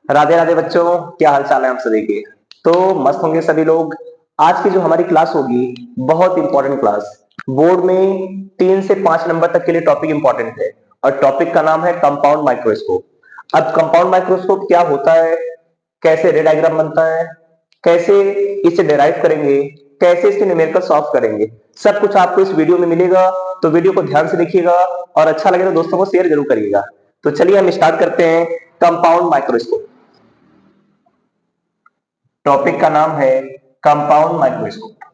राधे राधे बच्चों, क्या हाल चाल है आप सभी के। तो मस्त होंगे सभी लोग। आज की जो हमारी क्लास होगी, बहुत इंपॉर्टेंट क्लास। बोर्ड में 3 से 5 नंबर तक के लिए टॉपिक इंपॉर्टेंट है। और टॉपिक का नाम है कंपाउंड माइक्रोस्कोप। अब कंपाउंड माइक्रोस्कोप क्या होता है, कैसे रे डायग्राम बनता है, कैसे इसे डिराइव करेंगे, कैसे इसके न्यूमेरिकल सॉल्व करेंगे, सब कुछ आपको इस वीडियो में मिलेगा। तो वीडियो को ध्यान से देखिएगा और अच्छा लगे तो दोस्तों को शेयर जरूर करिएगा। तो चलिए हम स्टार्ट करते हैं। कंपाउंड माइक्रोस्कोप, टॉपिक का नाम है कंपाउंड माइक्रोस्कोप।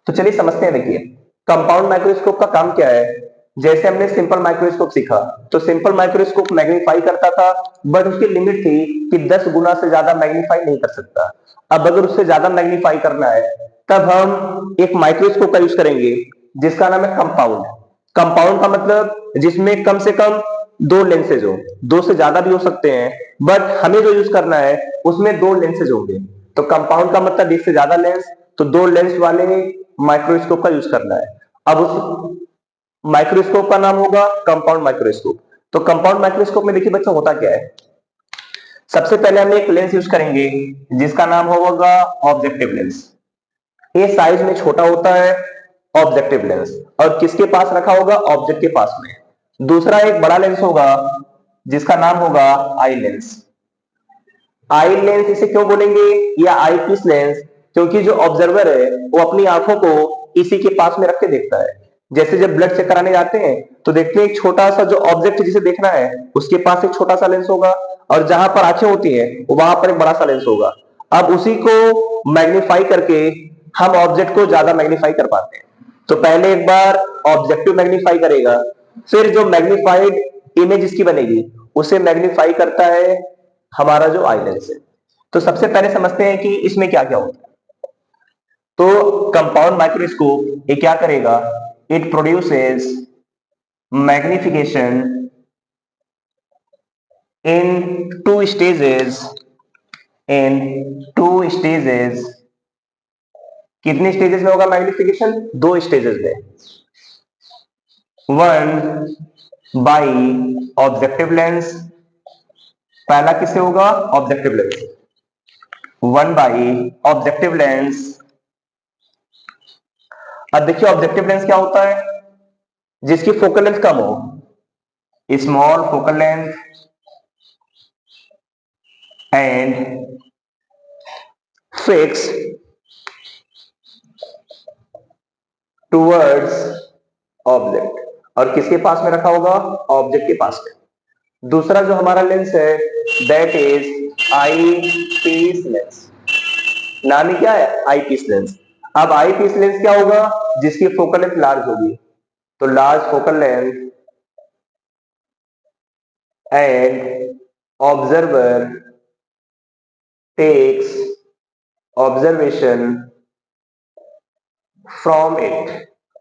तो चलिए समझते हैं। देखिए, कंपाउंड माइक्रोस्कोप का काम क्या है। जैसे हमने सिंपल माइक्रोस्कोप सीखा, तो सिंपल माइक्रोस्कोप मैग्नीफाई करता था, बट उसकी लिमिट थी कि 10 गुना से ज्यादा मैग्नीफाई नहीं कर सकता। अब अगर उससे ज्यादा मैग्नीफाई करना है, तब हम एक माइक्रोस्कोप का यूज करेंगे जिसका नाम है कंपाउंड। कंपाउंड का मतलब जिसमें कम से कम दो लेंसेज हो, दो से ज्यादा भी हो सकते हैं, बट हमें जो यूज करना है उसमें दो लेंसेज होंगे। तो कंपाउंड का मतलब एक से ज्यादा लेंस, तो दो लेंस वाले माइक्रोस्कोप का यूज करना है। अब उस माइक्रोस्कोप का नाम होगा कंपाउंड माइक्रोस्कोप। तो कंपाउंड माइक्रोस्कोप में देखिए बच्चों होता क्या है। सबसे पहले हम एक लेंस यूज करेंगे जिसका नाम होगा ऑब्जेक्टिव लेंस। ये साइज में छोटा होता है, ऑब्जेक्टिव लेंस, और किसके पास रखा होगा, ऑब्जेक्ट के पास में। दूसरा एक बड़ा लेंस होगा जिसका नाम होगा आई लेंस। आई लेंस इसे क्यों बोलेंगे, या आई पीस लेंस, क्योंकि जो ऑब्जर्वर है वो अपनी आंखों को इसी के पास में रख के देखता है। जैसे जब ब्लड चेक कराने जाते हैं तो देखते हैं एक छोटा सा जो ऑब्जेक्ट जिसे देखना है उसके पास एक छोटा सा लेंस होगा, और जहां पर आंखें होती हैं वहां पर एक बड़ा सा लेंस होगा। अब उसी को मैग्नीफाई करके हम ऑब्जेक्ट को ज्यादा मैग्नीफाई कर पाते हैं। तो पहले एक बार ऑब्जेक्टिव मैग्नीफाई करेगा, फिर जो मैग्नीफाइड इमेज इसकी बनेगी उसे मैग्नीफाई करता है हमारा जो आई लेंस है। तो सबसे पहले समझते हैं कि इसमें क्या क्या होता है। तो कंपाउंड माइक्रोस्कोप ये क्या करेगा, it produces magnification in two stages, in two stages. कितने स्टेजेस में होगा मैग्निफिकेशन, दो स्टेजेस में। वन बाई ऑब्जेक्टिव लेंस, पहला किससे होगा, objective lens. One by objective lens. अब देखिए ऑब्जेक्टिव लेंस क्या होता है, जिसकी फोकल लेंथ कम हो, small focal length and fix towards object, और किसके पास में रखा होगा, ऑब्जेक्ट के पास में। दूसरा जो हमारा लेंस है that is eyepiece lens. नाम ही क्या है, आई पीस लेंस। अब आई पीस लेंस क्या होगा, जिसकी फोकल लेंथ लार्ज होगी। तो large focal length and observer takes observation from it,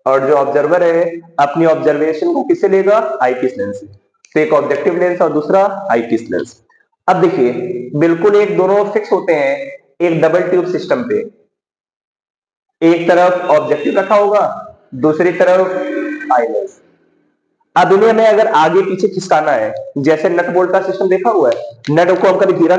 और जो ऑब्जर्वर है अपनी ऑब्जर्वेशन को किससे लेगा, आईपीस लेंस से। तो एक ऑब्जेक्टिव लेंस और दूसरा आईपीस लेंस। अब देखिए बिल्कुल एक दोनों फिक्स होते हैं एक डबल ट्यूब सिस्टम पे। एक तरफ ऑब्जेक्टिव रखा होगा, दूसरी तरफ आई लेंस। अब इन्हें हमें अगर आगे पीछे खिसकाना है, जैसे नट बोल्ट का सिस्टम देखा हुआ है, नट को हम कभी धीरा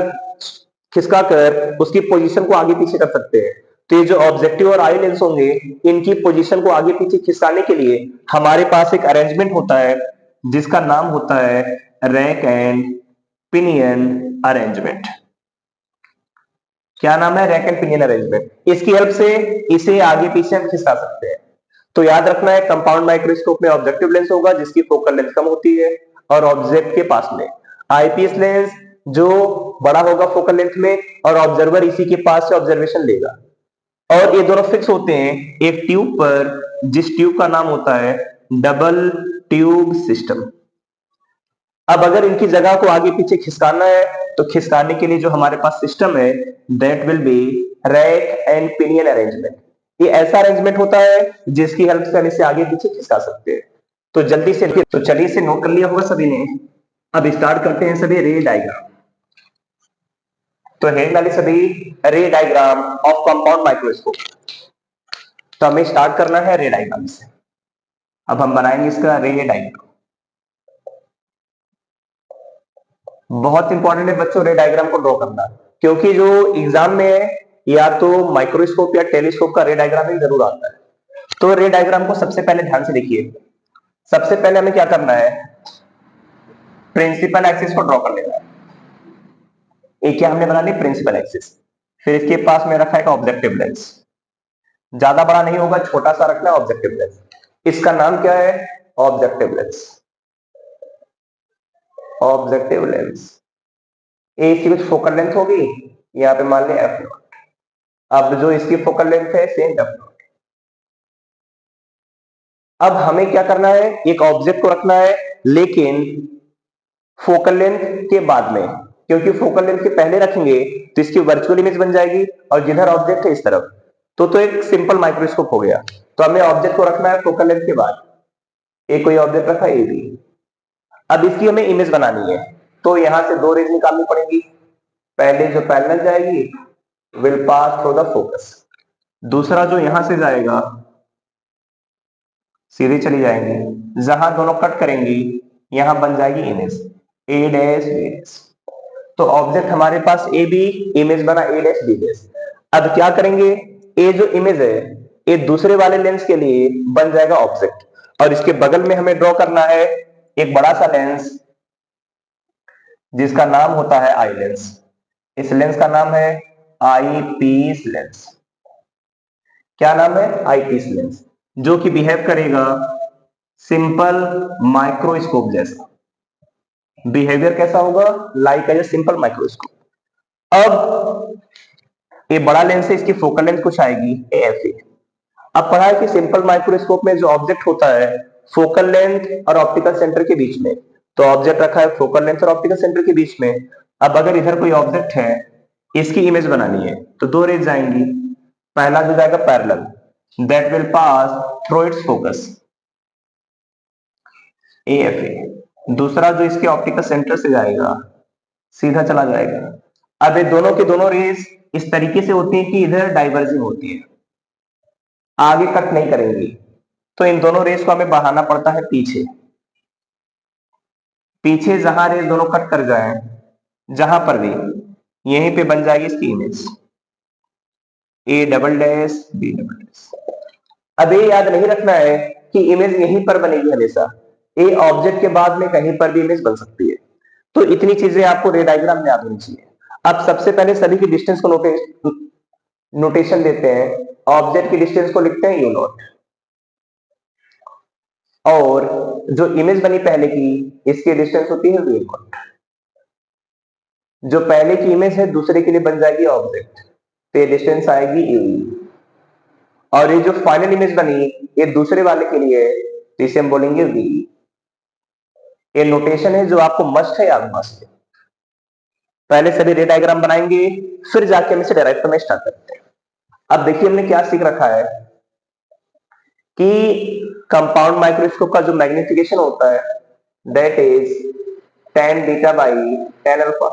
खिसका कर उसकी पोजीशन को आगे पीछे कर सकते हैं। तो ये जो ऑब्जेक्टिव और आई लेंस होंगे, इनकी पोजीशन को आगे पीछे खिसकाने के लिए हमारे पास एक अरेंजमेंट होता है जिसका नाम होता है रैक एंड पिनियन अरेंजमेंट। क्या नाम है, रैक एंड पिनियन अरेंजमेंट। इसकी हेल्प से इसे आगे पीछे हम खिसका सकते हैं। तो याद रखना है कंपाउंड माइक्रोस्कोप में ऑब्जेक्टिव लेंस होगा जिसकी फोकल लेंथ कम होती है, और ऑब्जेक्ट के पास में आईपीएस लेंस जो बड़ा होगा फोकल लेंथ में, और ऑब्जर्वर इसी के पास से ऑब्जर्वेशन लेगा। और ये दोनों फिक्स होते हैं एक ट्यूब पर, जिस ट्यूब का नाम होता है डबल ट्यूब सिस्टम। अब अगर इनकी जगह को आगे पीछे खिसकाना है, तो खिसकाने के लिए जो हमारे पास सिस्टम है that will B rack and pinion arrangement. ये ऐसा अरेंजमेंट होता है जिसकी हेल्प से हम इसे आगे पीछे खिसका सकते हैं। तो जल्दी से, तो चलिए इसे नोट कर लिया होगा सभी ने। अब स्टार्ट करते हैं सभी रे डायग्राम। तो है वाले सभी रे डायग्राम ऑफ कंपाउंड माइक्रोस्कोप। तो हमें स्टार्ट करना है रे डायग्राम से। अब हम बनाएंगे इसका रे डायग्राम। बहुत इंपॉर्टेंट है बच्चों रे डायग्राम को ड्रॉ करना, क्योंकि जो एग्जाम में है या तो माइक्रोस्कोप या टेलीस्कोप का रे डायग्राम ही जरूर आता है। तो रे डायग्राम को सबसे पहले ध्यान से देखिए। सबसे पहले हमें क्या करना है, प्रिंसिपल एक्सिस को ड्रॉ कर लेना है। एक क्या हमने बना ली, प्रिंसिपल एक्सिस। फिर इसके पास में रखा है ऑब्जेक्टिव लेंस, ज्यादा बड़ा नहीं होगा, छोटा सा रखना है ऑब्जेक्टिव लेंस। इसका नाम क्या है, ऑब्जेक्टिव लेंस। ऑब्जेक्टिव लेंस ए इसकी कुछ फोकल लेंथ होगी, यहाँ पे मान लिया f0। अब जो इसकी फोकल लेंथ है सेम f0। अब हमें क्या करना है, एक ऑब्जेक्ट को रखना है, लेकिन फोकल लेंथ के बाद में, क्योंकि फोकल लेंथ के पहले रखेंगे तो इसकी वर्चुअल इमेज बन जाएगी, और जिधर ऑब्जेक्ट है इस तरफ, तो एक सिंपल माइक्रोस्कोप हो गया। तो हमें ऑब्जेक्ट को रखना है फोकल लेंथ के बाद। एक कोई ऑब्जेक्ट रखा ए बी। अब इसकी हमें इमेज बनानी है, तो यहां से दो रेज निकालनी पड़ेगी। पहले जो पैरेलल जाएगी will pass through the focus, दूसरा जो यहां से जाएगा सीधे चली जाएंगी, जहां दोनों कट करेंगी यहां बन जाएगी image A dash B dash. तो ऑब्जेक्ट हमारे पास ए बी, इमेज बना ए डैश बी डैश। अब क्या करेंगे, ए जो इमेज है ये दूसरे वाले लेंस के लिए बन जाएगा ऑब्जेक्ट, और इसके बगल में हमें ड्रॉ करना है एक बड़ा सा लेंस जिसका नाम होता है आई लेंस। इस लेंस का नाम है आई पीस लेंस। क्या नाम है, आई पीस लेंस, जो कि बिहेव करेगा सिंपल माइक्रोस्कोप जैसा। बिहेवियर कैसा होगा, like as a simple microscope. अब ये बड़ा लेंस है, इसकी फोकल लेंथ कुछ आएगी एफ ए। अब पढ़ा है कि सिंपल माइक्रोस्कोप में जो ऑब्जेक्ट होता है फोकल लेंथ और ऑप्टिकल सेंटर के बीच में, तो ऑब्जेक्ट रखा है फोकल लेंथ और ऑप्टिकल सेंटर के बीच में। अब अगर इधर कोई ऑब्जेक्ट है, इसकी इमेज बनानी है, तो दो रेज जाएंगी। पहला जो जाएगा parallel, that will pass through it's focus A F A. दूसरा जो इसके ऑप्टिकल सेंटर से जाएगा सीधा चला जाएगा। अब ये दोनों के दोनों रेज इस तरीके से होती है कि इधर डाइवर्जिंग होती है, आगे कट नहीं करेंगी, तो इन दोनों रेस को हमें बढ़ाना पड़ता है पीछे। पीछे जहां रेस दोनों कट कर जाए, जहां पर भी, यहीं पे बन जाएगी इसकी image A double dash B double dash. अब ये याद नहीं रखना है कि इमेज यहीं पर बनेगी हमेशा, ए ऑब्जेक्ट के बाद में कहीं पर भी इमेज बन सकती है। तो इतनी चीजें आपको रे डायग्राम में याद होनी चाहिए। अब सबसे पहले सभी की डिस्टेंस को नोटेशन देते हैं। ऑब्जेक्ट की डिस्टेंस को लिखते हैं यू नॉट, और जो इमेज बनी पहले की इसकी डिस्टेंस होती है वी नॉट। जो पहले की इमेज है दूसरे के लिए बन जाएगी ऑब्जेक्ट, तो ये डिस्टेंस आएगी यू। और ये जो फाइनल इमेज बनी ये दूसरे वाले के लिए है, तो इसे हम बोलेंगे वी। ये नोटेशन है जो आपको मस्ट है, याद मस्ट है। पहले सभी रे डायग्राम बनाएंगे, फिर जाके हम इसे डायरेक्ट में स्टार्ट करते हैं। अब देखिए हमने क्या सीख रखा है कि कंपाउंड माइक्रोस्कोप का जो मैग्निफिकेशन होता है that is tan beta by tan alpha.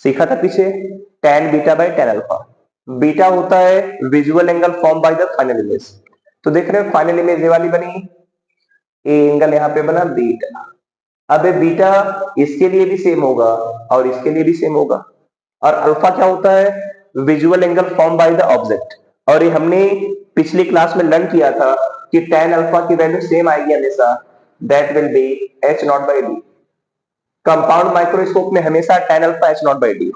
सीखा था पीछे, tan beta by tan alpha. Beta होता है visual angle form by the final image. तो देख रहे हो फाइनल इमेज ये वाली बनी, ए एंगल यहां पे बना बीटा। अब ये बीटा इसके लिए भी सेम होगा और इसके लिए भी सेम होगा। और अल्फा क्या होता है, visual angle form by the object. और ये हमने पिछली क्लास में लर्न किया था कि tan अल्फा की वैल्यू सेम आएगी हमेशा, that will B h naught by D. Compound microscope में हमेशा tan alpha h naught by D.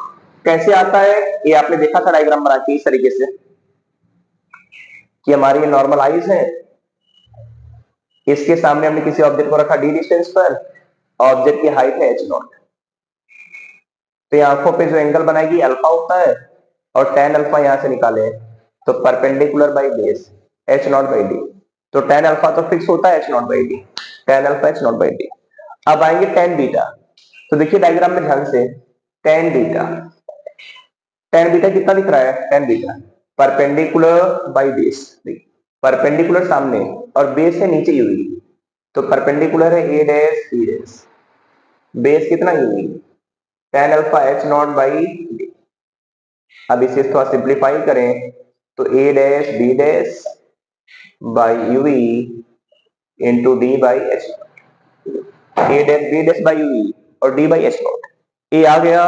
कैसे आता है ये आपने देखा था डायग्राम बना के इस तरीके से, कि हमारी ये नॉर्मल आईज है, इसके सामने हमने किसी ऑब्जेक्ट को रखा डी डिस्टेंस पर, ऑब्जेक्ट की हाइट है h नॉट। तो ये आंखों पे जो एंगल बनाएगी अल्फा होता है, और tan अल्फा यहां से निकाले तो perpendicular by base h naught by D. तो tan अल्फा तो फिक्स होता है h naught by D, tan alpha h naught by D. अब आएंगे tan बीटा। तो देखिए डायग्राम में ध्यान से, tan बीटा, tan बीटा कितना दिख रहा है, tan beta perpendicular by base. Perpendicular सामने और बेस है नीचे यूवी, तो परपेंडिकुलर है A dash B dash, base कितना UV, tan alpha h naught by D. अब इसे थोड़ा सिंप्लीफाई करें तो A dash B dash by UV into D by H. A dash B dash by UV और D by H not. ए आ गया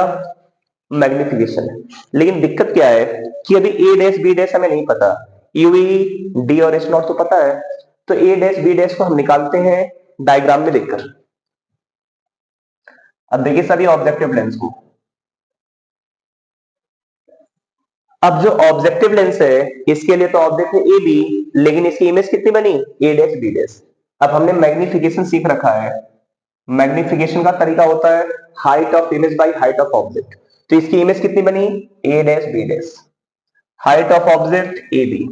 मैग्निफिकेशन। लेकिन दिक्कत क्या है कि अभी ए डैश बी डैश हमें नहीं पता, यूवी डी और एच नॉट तो पता है, तो ए डैश बी डैश को हम निकालते हैं डायग्राम में देखकर। अब देखिए सभी ऑब्जेक्टिव लेंस को, अब जो ऑब्जेक्टिव लेंस है इसके लिए तो ऑब्जेक्ट है ए बी, लेकिन इसकी इमेज कितनी बनी, ए डैश बी डैश। अब हमने मैग्निफिकेशन सीख रखा है, मैग्निफिकेशन का तरीका होता है height of image by height of object. तो इसकी इमेज कितनी बनी, A dash B dash, height of object A B,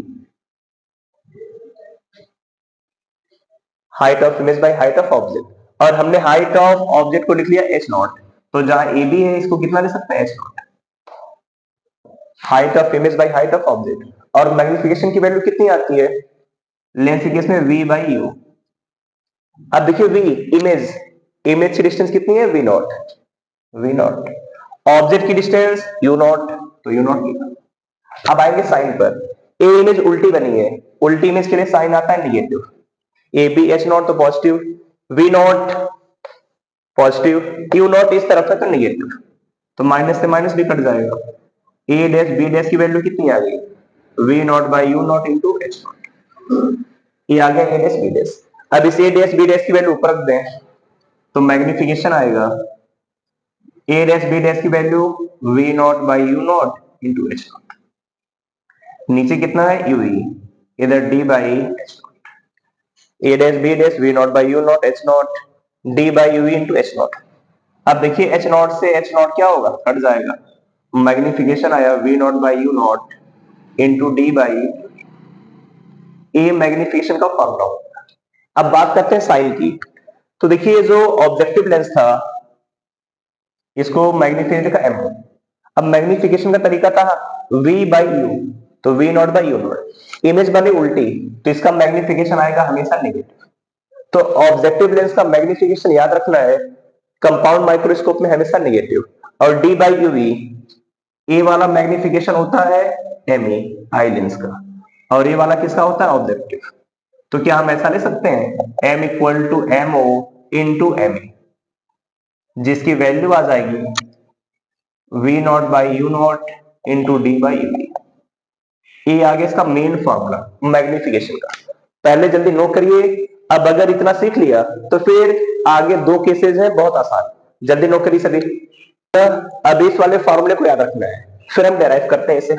height of image by height of object. और हमने हाइट ऑफ ऑब्जेक्ट को लिख लिया एच नॉट, तो जहां ए बी है इसको कितना ले सकते हैं, H not, height of image by height of object. और मैग्निफिकेशन की वैल्यू कितनी आती है, लेंस के केस में वी बाई यू। अब देखिए वी इमेज, इमेज की डिस्टेंस कितनी है, V nought, V nought. Object की डिस्टेंस यू नॉट, तो यू नॉट लिखा। अब आएंगे साइन पर, ए इमेज उल्टी बनी है, उल्टी इमेज के लिए साइन आता है negative, A B H naught तो positive, V not positive, U naught इस तरफ है तो निगेटिव, तो माइनस से माइनस भी कट जाएगा। ए डैश बी डैश की वैल्यू कितनी आ गई, V nought by U nought into H nought, ये आ गया ए डैश बी डैश। अब इस ए डैश बी डैश की वैल्यू ऊपर रख दें तो मैग्निफिकेशन आएगा ए डैश बी डैश की value V nought by U nought into H nought, नीचे कितना है यूवी, इधर D by H not, A dash B dash we nought by U nought H nought, D by UV into H nought. अब देखिए H nought से H nought क्या होगा, cut जाएगा, मैग्निफिकेशन आया V nought by U nought into D by, a magnification का formula होगा। अब बात करते हैं साइन की, तो देखिए जो ऑब्जेक्टिव लेंस था इसको मैग्निफिकेशन का एम, अब मैग्निफिकेशन का तरीका था v बाई यू, तो v not by U not. Image बने उल्टी तो इसका मैग्निफिकेशन आएगा हमेशा नेगेटिव। तो ऑब्जेक्टिव लेंस का मैग्निफिकेशन याद रखना है, कंपाउंड माइक्रोस्कोप में हमेशा नेगेटिव। और डी बाई यूवी, ए वाला मैग्निफिकेशन होता है एम ए आई लेंस का, और ये वाला किसका होता है, ऑब्जेक्टिव। तो क्या हम ऐसा ले सकते हैं M equal to M O into M A, जिसकी वैल्यू आ जाएगी V nought by U nought into D by U. ये आगे इसका मेन फॉर्मूला मैग्निफिकेशन का, पहले जल्दी नोट करिए। अब अगर इतना सीख लिया तो फिर आगे दो केसेस हैं बहुत आसान, जल्दी नोट करिए सभी। अब इस वाले फॉर्मूले को याद रखना है, फिर हम डेराइव करते हैं इसे।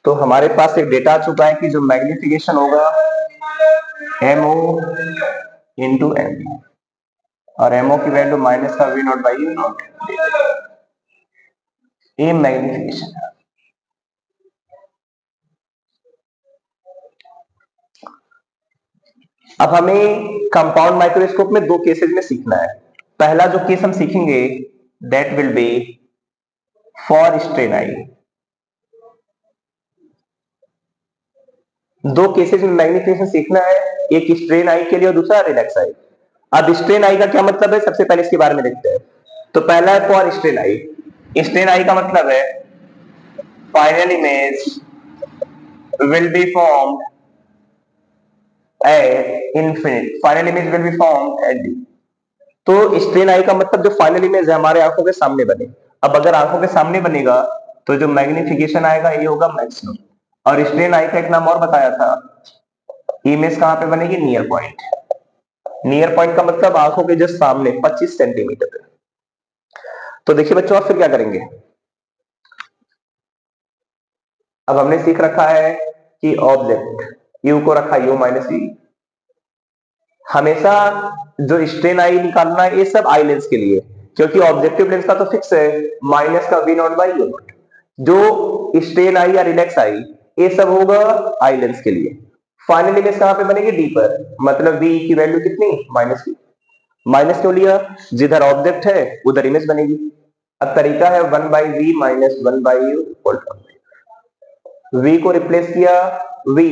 तो हमारे पास एक डेटा आ चुका है कि जो मैग्निफिकेशन होगा एमओ इंटू एम, और एमओ की वैल्यू माइनस का V nought by U nought, ये मैग्निफिकेशन है। अब हमें कंपाउंड माइक्रोस्कोप में दो केसेस में सीखना है। पहला जो केस हम सीखेंगे that will be for strain eye. दो केसेस में मैग्निफिकेशन सीखना है, एक स्ट्रेन आई के लिए और दूसरा रिलैक्स आई। अब स्ट्रेन आई का क्या मतलब है, सबसे पहले इसके बारे में देखते हैं। तो पहला है फॉर स्ट्रेन आई। स्ट्रेन आई का मतलब है final image will be formed at infinite, final image will be formed at D. तो स्ट्रेन आई का मतलब जो फाइनल इमेज है हमारे आंखों के सामने बने। अब अगर आंखों के सामने बनेगा तो जो मैग्निफिकेशन आएगा ये होगा मैक्सिमम। और स्ट्रेन आई का एक नाम और बताया था, इमेज कहां पे बनेगी, नियर पॉइंट। नियर पॉइंट का मतलब आंखों के जस्ट सामने 25 सेंटीमीटर पे। तो देखिए बच्चों आप फिर क्या करेंगे, अब हमने सीख रखा है कि ऑब्जेक्ट यू को रखा यू माइनस वी, हमेशा जो स्ट्रेन आई निकालना है ये सब आई लेंस के लिए, क्योंकि ऑब्जेक्टिव लेंस का तो फिक्स है माइनस का V nought by U nought. जो स्ट्रेन आई या रिलैक्स आई ये सब होगा आई लेंस के लिए। फाइनल इमेज कहां पे बनेगी, डी पर, मतलब वी की वैल्यू कितनी, माइनस वी। माइनस क्यों लिया, जिधर ऑब्जेक्ट है उधर इमेज बनेगी। अब तरीका है 1 by V minus 1 by U equal to, V को रिप्लेस किया वी,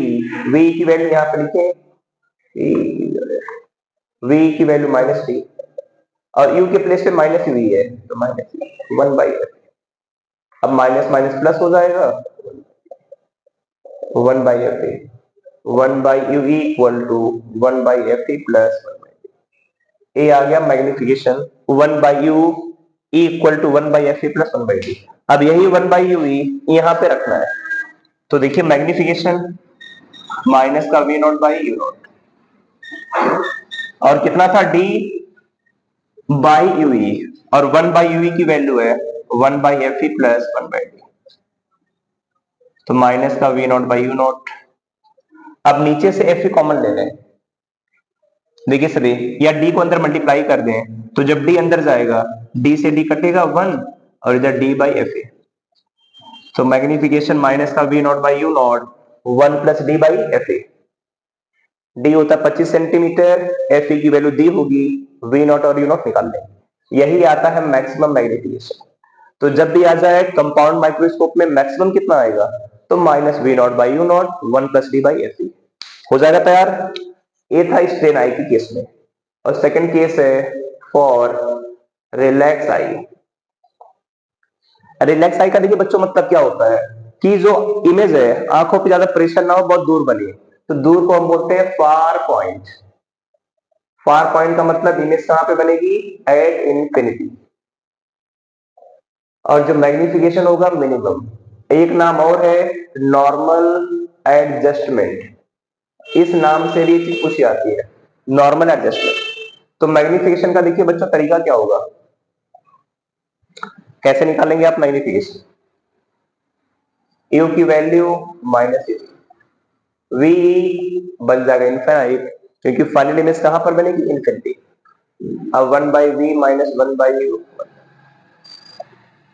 वी की वैल्यू यहां पे लिखे v की वैल्यू माइनस टी और u के प्लेस पे माइनस वी है तो माइनस 1/f। अब माइनस माइनस प्लस हो जाएगा 1/f, 1/u equal to 1/f plus ए आ गया magnification 1/u equal to 1/f plus 1/d। अब यही 1/u यहां पे रखना है तो देखिए मैग्निफिकेशन माइनस का v not by U not और कितना था d बाई यू और 1/u की वैल्यू है 1/f प्लस 1/d तो माइनस का v not by U not. अब नीचे से f कॉमन ले लें देखिए सभी या d को अंदर मल्टीप्लाई कर दें तो जब d अंदर जाएगा d से d कटेगा 1 और इधर d बाई एफ तो मैग्निफिकेशन माइनस का v not by U nought 1 plus D by F D होता 25 सेंटीमीटर एफ की वैल्यू दी होगी v नॉट और यू नॉट निकाल लें यही आता है मैक्सिमम मैग्निफिकेशन। तो जब भी आ जाए कंपाउंड माइक्रोस्कोप में मैक्सिमम कितना आएगा तो minus v not by U nought 1 plus D by F हो जाएगा तैयार। ये था स्ट्रेन आई की केस में और सेकंड केस है for relax I. Relax I का देखिए बच्चों मतलब क्या होता है कि जो इमेज है आंखों पे ज्यादा प्रेशर ना हो बहुत दूर बनी तो दूर को हम बोलते हैं फार पॉइंट। फार पॉइंट का मतलब इमेज कहां पे बनेगी एट इंफिनिटी और जो मैग्निफिकेशन होगा मिनिमम। एक नाम और है नॉर्मल एडजस्टमेंट इस नाम से भी चीज पूछी आती है नॉर्मल एडजस्टमेंट। तो मैग्निफिकेशन का देखिए बच्चों तरीका क्या होगा कैसे निकालेंगे आप मैग्निफिकेशन यू की वैल्यू माइनस वी बन जाएगा इनफाइनाइट क्योंकि फाइनल इमेज कहां पर बनेगी इनफिनिटी। अब 1/v माइनस 1/u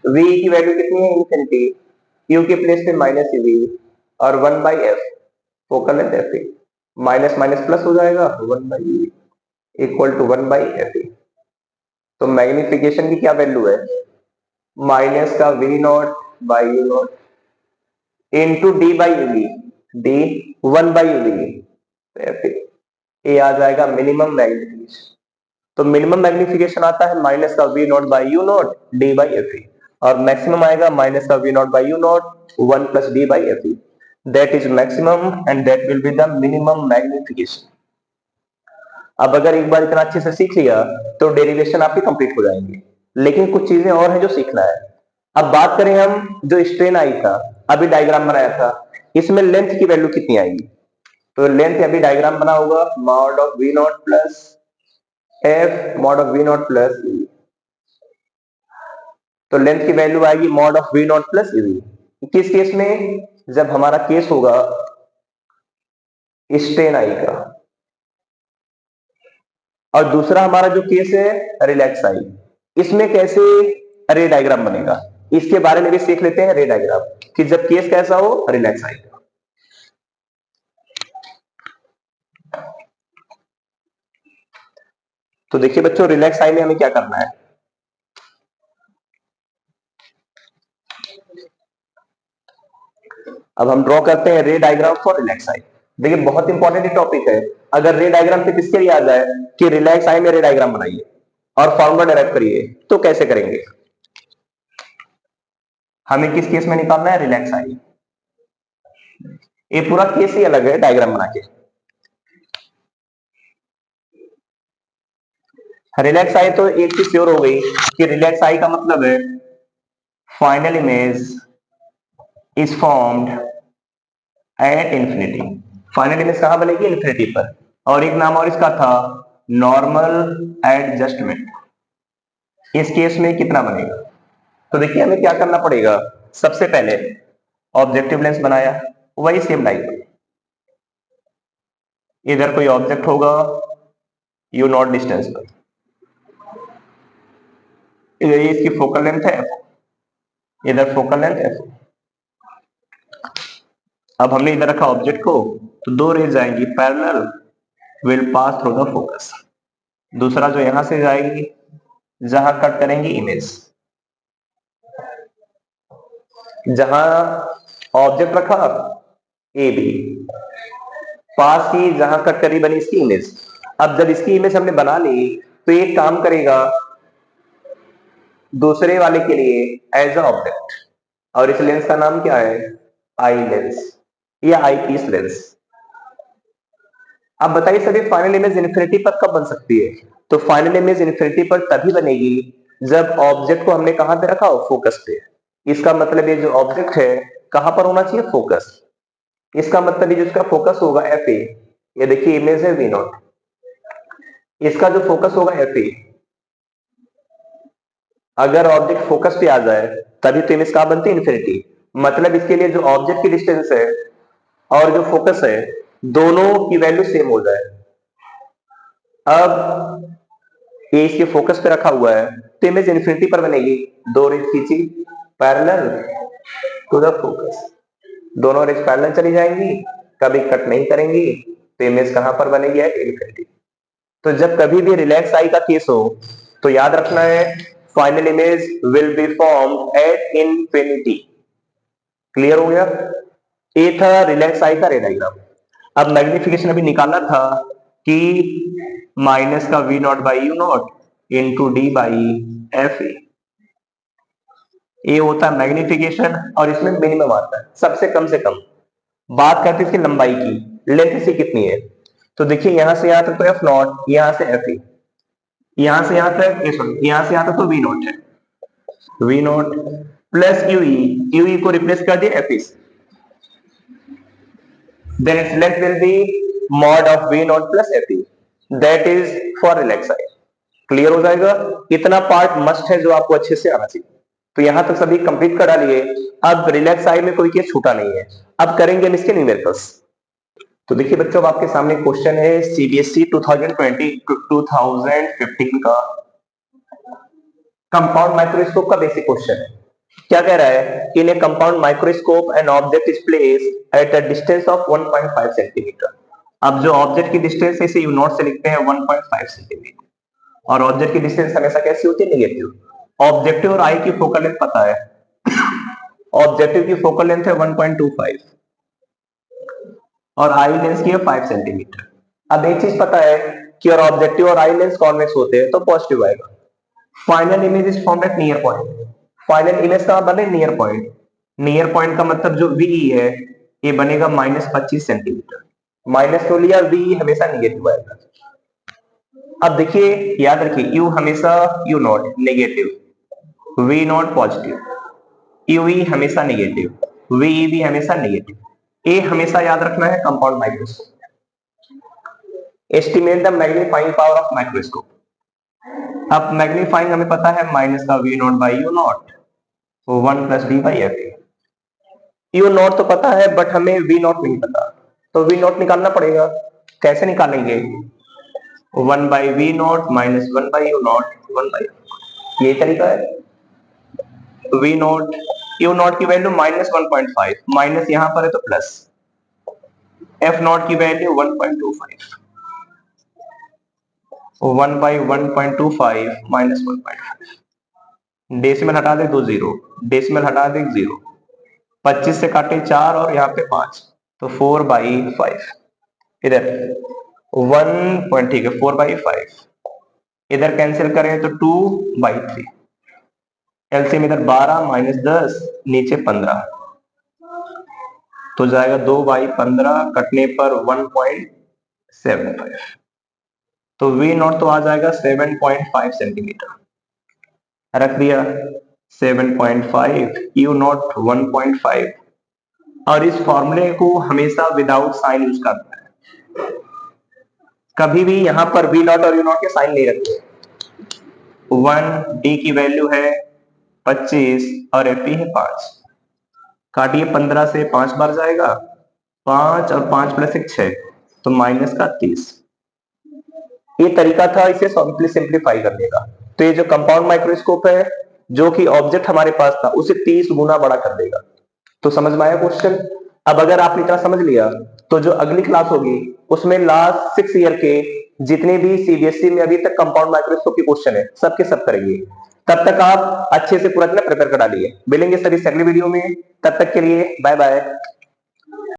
v की वैल्यू कितनी है इनफिनिटी u के प्लेस पे माइनस v और 1/f focal length f minus minus plus हो जाएगा 1/u इक्वल टू 1/f। तो मैग्निफिकेशन की क्या वैल्यू है माइनस का v not by U nought into D by UV D 1/uv ये आ जाएगा मिनिमम मैग्निफिकेशन। तो मिनिमम मैग्निफिकेशन आता है माइनस का v not by U not D by F और मैक्सिमम आएगा माइनस का v not by U nought 1 plus D by F that is maximum and that will be the minimum magnification. अब अगर एक बार इतना अच्छे से सीख लिया तो डेरिवेशन आपकी कंप्लीट हो जाएंगी लेकिन कुछ चीजें और हैं जो सीखना है। अब बात करें हम जो स्ट्रेन आई था अभी डायग्राम बनाया था इसमें लेंथ की वैल्यू कितनी आएगी तो लेंथ अभी डायग्राम बना होगा mod of V nought plus F mod of V nought plus तो लेंथ की वैल्यू आएगी mod of V nought plus किस केस में जब हमारा केस होगा स्ट्रेन आई का और दूसरा हमारा जो केस है रिलैक्स आई इसमें कैसे रे डायग्राम बनेगा इसके बारे में भी सीख लेते हैं रे डायग्राम कि जब केस कैसा हो रिलैक्स आई का। तो देखिए बच्चों रिलैक्स आई में हमें क्या करना है अब हम ड्रॉ करते हैं रे डायग्राम फॉर रिलैक्स आई। देखिए बहुत इंपॉर्टेंट टॉपिक है अगर रे डायग्राम से किसके लिए आ जाए कि रिलैक्स आई में रे डायग्राम बनाइए और फॉर्मूला डेराइव करिए तो कैसे करेंगे हमें किस केस में निकालना है रिलैक्स आई। ये पूरा केस ही अलग है डायग्राम बना के। रिलैक्स आई तो एक चीज श्योर हो गई कि रिलैक्स आई का मतलब है final image is formed at infinity. Final image कहां बनेगी इंफिनिटी पर और एक नाम और इसका था नॉर्मल एडजस्टमेंट। इस केस में कितना बनेगा तो देखिए हमें क्या करना पड़ेगा सबसे पहले ऑब्जेक्टिव लेंस बनाया वही सेम डायग्राम इधर कोई ऑब्जेक्ट होगा यू नॉट डिस्टेंस पर इधर ये इसकी फोकल लेंथ है इधर फोकल लेंथ एफ। अब हमने इधर रखा ऑब्जेक्ट को तो दो रेज आएंगी parallel will pass through the focus. दूसरा जो यहां से जाएगी जहां कट करेंगे इमेज जहां ऑब्जेक्ट रखा ए बी पास की जहां कट करी बनी इसकी इमेज। अब जब इसकी इमेज हमने बना ली तो ये काम करेगा दूसरे वाले के लिए एज अ ऑब्जेक्ट, और इस लेंस का नाम क्या है? आई लेंस या आई पीस लेंस। अब बताइए सभी, फाइनल इमेज इन्फिनिटी पर कब बन सकती है? तो फाइनल इमेज इन्फिनिटी पर तभी बनेगी जब ऑब्जेक्ट को हमने कहां पे रखा हो? फोकस पे। इसका मतलब ये जो ऑब्जेक्ट है कहां पर होना चाहिए? फोकस। इसका मतलब ये जिसका फोकस होगा एफ ए, ये देखिए इमेज है वी नॉट, इसका जो फोकस होगा एफ ए, अगर ऑब्जेक्ट फोकस पे आ जाए तभी तो इमेज कहां बनती है? इन्फिनिटी। मतलब इसके लिए जो ऑब्जेक्ट की डिस्टेंस है और जो फोकस है दोनों की वैल्यू सेम हो जाए। अब ये इसके फोकस पे रखा हुआ है तो इमेज इन्फिनिटी पर बनेगी। दो रेज खींची पैरेलल टू द फोकस, दोनों रेज पैरेलल चली जाएंगी, कभी कट नहीं करेंगी, तो इमेज कहां पर बनेगी? इन्फिनिटी। तो जब कभी भी रिलैक्स आई का केस हो तो याद रखना है final image will be formed at infinity. Clear हो गया? ये था रिलैक्स आई का रे डायग्राम। अब मैग्निफिकेशन अभी निकालना था कि माइनस का V nought by U nought into D by F A, ये होता है मैग्निफिकेशन, और इसमें मिनिमम आता है सबसे कम से कम। बात करते हैं इसकी लंबाई की, लेंथ इसकी कितनी है? तो देखिए यहां से यहां तक तो एफ नॉट, यहां से एफ ए, यहां से यहां तक सॉरी यहां से यहां तक तो वी नॉट है, V nought plus UE, UE को रिप्लेस कर दिया एफ इस, then its length will be mod of v naught plus fe, that is for relax eye। Clear हो जाएगा? इतना पार्ट मस्ट है जो आपको अच्छे से आना चाहिए। तो यहां तक सभी कंप्लीट करा लिए। अब रिलैक्स आई में कोई केस छूटा नहीं है, अब करेंगे हम इसके न्यूमेरिकल्स। तो देखिए बच्चों, आपके सामने क्वेश्चन है सीबीएसई 2020-2015 का कंपाउंड माइक्रोस्कोप का बेसिक क्वेश्चन है। क्या कह रहा है? In a compound microscope an object is placed at a distance of 1.5 centimetre. अब जो ऑब्जेक्ट की डिस्टेंस है इसे यू नॉट से लिखते हैं 1.5 सेंटीमीटर, और ऑब्जेक्ट की डिस्टेंस हमेशा कैसी होती है? नेगेटिव। ऑब्जेक्टिव और आई की फोकल लेंथ पता है, ऑब्जेक्टिव की फोकल लेंथ है 1.25 और आई लेंस की है 5 सेंटीमीटर। अब एक चीज पता है कि और ऑब्जेक्टिव और आई लेंस कॉन्वेक्स होते हैं तो पॉजिटिव आएगा। Final image is formed at near point. Final image कहां बने? Near point. नियर पॉइंट का मतलब जो वी है ये बनेगा -25 सेंटीमीटर। माइनस तो लिया, वी हमेशा निगेटिव आएगा। अब देखिए याद रखिए, यू हमेशा U nought negative, V not positive, U E हमेशा नेगेटिव, वी ई भी हमेशा नेगेटिव। ए हमेशा याद रखना है compound microscope. Estimate the magnifying power of microscope. अब मैग्नीफाइंग हमें पता है माइनस का V nought by U nought, 1 plus D by F A. U nought तो पता है बट हमें वी नॉट नहीं पता, तो वी नॉट निकालना पड़ेगा। कैसे निकालेंगे? 1 by V nought minus 1 by U nought 1 by, ये तरीका है। वी नॉट, यू नॉट की वैल्यू -1.5, माइनस यहां पर है तो प्लस, एफ नॉट की वैल्यू 1.25, 1 बाई 1.25 माइनस 1.5, डेसिमल हटा दे 2 जीरो, डेसिमल हटा दे 0, 25 से काटे 4 और यहाँ पे 5, तो 4 बाई 5, इधर 1 पॉइंट, ठीक है 4 बाई 5, इधर कैंसिल करें तो 2 बाई 3, एलसीएम इधर 12 माइनस 10 नीचे 15, तो जाएगा 2 बाई 15, कटने पर 1.75, तो वी नॉट तो आ जाएगा 7.5 सेंटीमीटर। रख दिया 7.5, यू नॉट 1.5, और इस फॉर्मूले को हमेशा विदाउट साइन यूज करना है। कभी भी यहां पर वी नॉट और यू नॉट के साइन नहीं रखते। 1 डी की वैल्यू है 25 और एफ है 5, काटिए 15 से 5 बार जाएगा, 5 और 5 प्लस 1 6, तो माइनस का 30। ये तरीका था इसे सिंप्लीफाई करने का। तो ये जो कंपाउंड माइक्रोस्कोप है जो कि ऑब्जेक्ट हमारे पास था उसे 30 गुना बड़ा कर देगा। तो समझ में आया क्वेश्चन? अब अगर आपने इतना समझ लिया तो जो अगली क्लास होगी उसमें लास्ट 6 ईयर के जितने भी सीबीएसई में अभी तक कंपाउंड माइक्रोस्कोप के क्वेश्चन है सबके सब करेंगे। तब तक आप अच्छे से पूरा प्रिपेयर करा लिए। मिलेंगे सभी अगली वीडियो में, तब तक के लिए बाय बाय।